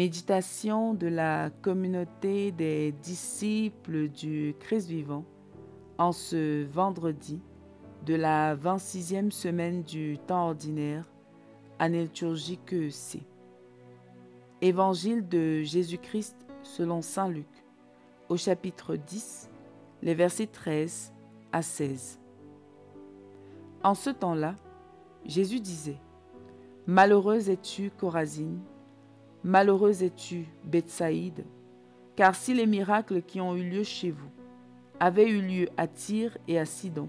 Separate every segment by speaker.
Speaker 1: Méditation de la communauté des disciples du Christ vivant en ce vendredi de la 26e semaine du temps ordinaire, année liturgique C. Évangile de Jésus-Christ selon saint Luc, au chapitre 10, les versets 13 à 16. En ce temps-là, Jésus disait : « Malheureuse es-tu, Chorazine, malheureuse es-tu, Bethsaïde, car si les miracles qui ont eu lieu chez vous avaient eu lieu à Tyr et à Sidon,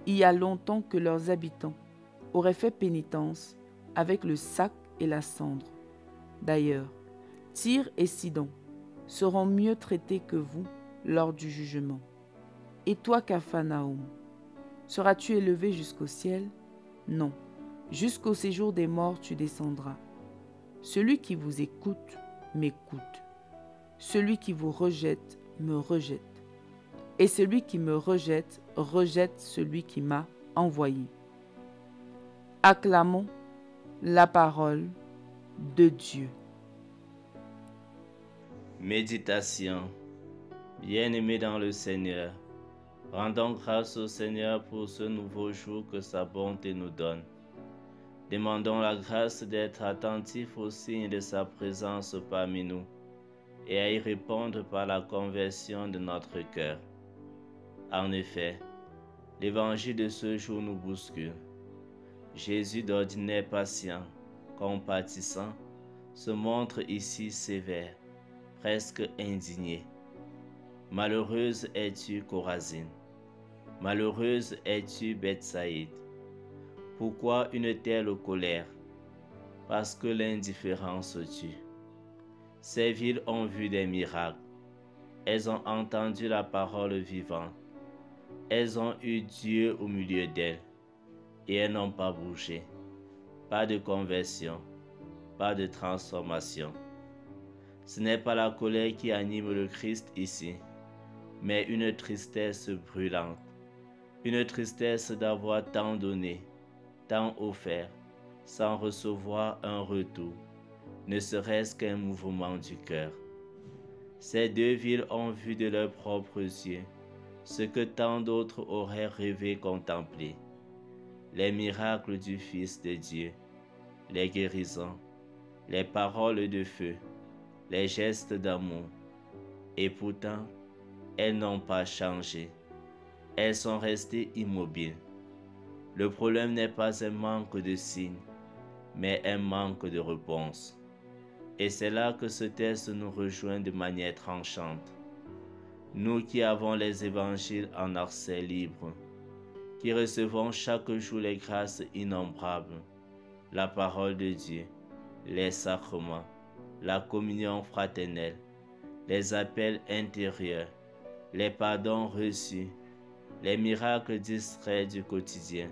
Speaker 1: il y a longtemps que leurs habitants auraient fait pénitence avec le sac et la cendre. D'ailleurs, Tyr et Sidon seront mieux traités que vous lors du jugement. Et toi, Capharnaüm, seras-tu élevé jusqu'au ciel? Non, jusqu'au séjour des morts tu descendras. Celui qui vous écoute, m'écoute. Celui qui vous rejette, me rejette. Et celui qui me rejette, rejette celui qui m'a envoyé. » Acclamons la parole de Dieu.
Speaker 2: Méditation. Bien-aimés dans le Seigneur, rendons grâce au Seigneur pour ce nouveau jour que sa bonté nous donne. Demandons la grâce d'être attentifs aux signes de sa présence parmi nous et à y répondre par la conversion de notre cœur. En effet, l'évangile de ce jour nous bouscule. Jésus, d'ordinaire patient, compatissant, se montre ici sévère, presque indigné. Malheureuse es-tu, Chorazine. Malheureuse es-tu, Bethsaïde. Pourquoi une telle colère? Parce que l'indifférence tue. Ces villes ont vu des miracles. Elles ont entendu la parole vivante. Elles ont eu Dieu au milieu d'elles. Et elles n'ont pas bougé. Pas de conversion. Pas de transformation. Ce n'est pas la colère qui anime le Christ ici, mais une tristesse brûlante. Une tristesse d'avoir tant donné, tant offert, sans recevoir un retour, ne serait-ce qu'un mouvement du cœur. Ces deux villes ont vu de leurs propres yeux ce que tant d'autres auraient rêvé contempler. Les miracles du Fils de Dieu, les guérisons, les paroles de feu, les gestes d'amour. Et pourtant, elles n'ont pas changé. Elles sont restées immobiles. Le problème n'est pas un manque de signes, mais un manque de réponse. Et c'est là que ce texte nous rejoint de manière tranchante. Nous qui avons les évangiles en accès libre, qui recevons chaque jour les grâces innombrables, la parole de Dieu, les sacrements, la communion fraternelle, les appels intérieurs, les pardons reçus, les miracles distraits du quotidien,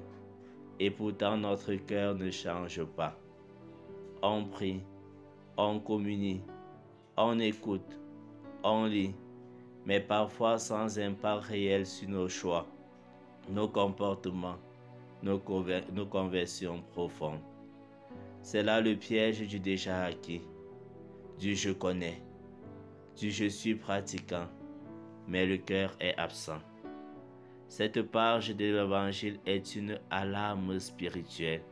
Speaker 2: et pourtant notre cœur ne change pas. On prie, on communie, on écoute, on lit, mais parfois sans impact réel sur nos choix, nos comportements, nos conversions profondes. C'est là le piège du déjà acquis, du je connais, du je suis pratiquant, mais le cœur est absent. Cette page de l'Évangile est une alarme spirituelle.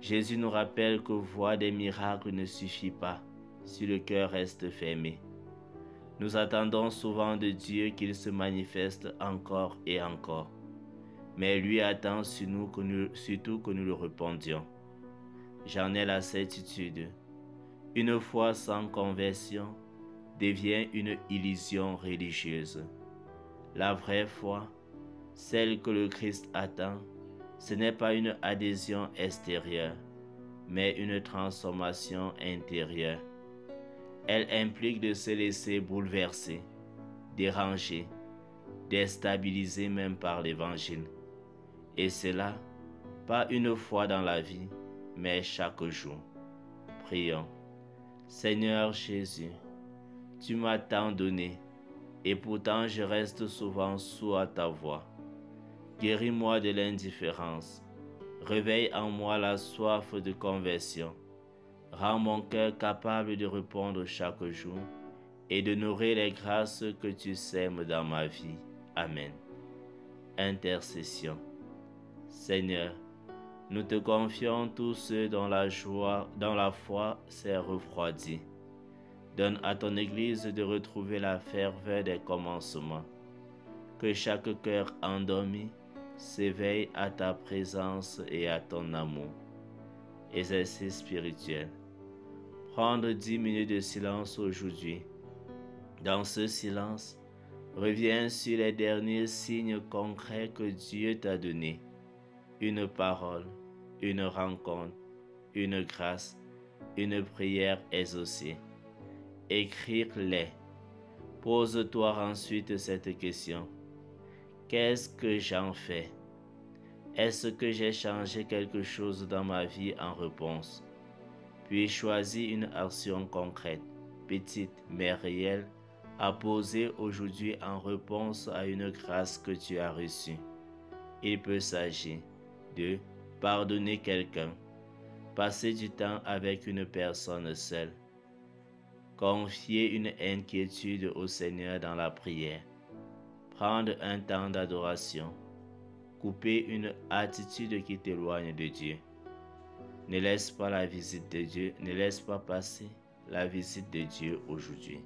Speaker 2: Jésus nous rappelle que voir des miracles ne suffit pas si le cœur reste fermé. Nous attendons souvent de Dieu qu'il se manifeste encore et encore, mais lui attend surtout que nous le répondions. J'en ai la certitude. Une foi sans conversion devient une illusion religieuse. La vraie foi, celle que le Christ attend, ce n'est pas une adhésion extérieure, mais une transformation intérieure. Elle implique de se laisser bouleverser, déranger, déstabiliser même par l'Évangile. Et cela, pas une fois dans la vie, mais chaque jour. Prions. Seigneur Jésus, tu m'as tant donné, et pourtant je reste souvent sourd à ta voix. Guéris-moi de l'indifférence. Réveille en moi la soif de conversion. Rends mon cœur capable de répondre chaque jour et de nourrir les grâces que tu sèmes dans ma vie. Amen. Intercession. Seigneur, nous te confions tous ceux dont la foi s'est refroidie. Donne à ton Église de retrouver la ferveur des commencements. Que chaque cœur endormi s'éveille à ta présence et à ton amour. Exercice spirituel. Prendre 10 minutes de silence aujourd'hui. Dans ce silence, reviens sur les derniers signes concrets que Dieu t'a donnés. Une parole, une rencontre, une grâce, une prière exaucée. Écrire-les. Pose-toi ensuite cette question. Qu'est-ce que j'en fais? Est-ce que j'ai changé quelque chose dans ma vie en réponse? Puis choisis une action concrète, petite mais réelle, à poser aujourd'hui en réponse à une grâce que tu as reçue. Il peut s'agir de pardonner quelqu'un, passer du temps avec une personne seule, confier une inquiétude au Seigneur dans la prière, prendre un temps d'adoration, couper une attitude qui t'éloigne de Dieu. Ne laisse pas passer la visite de Dieu aujourd'hui.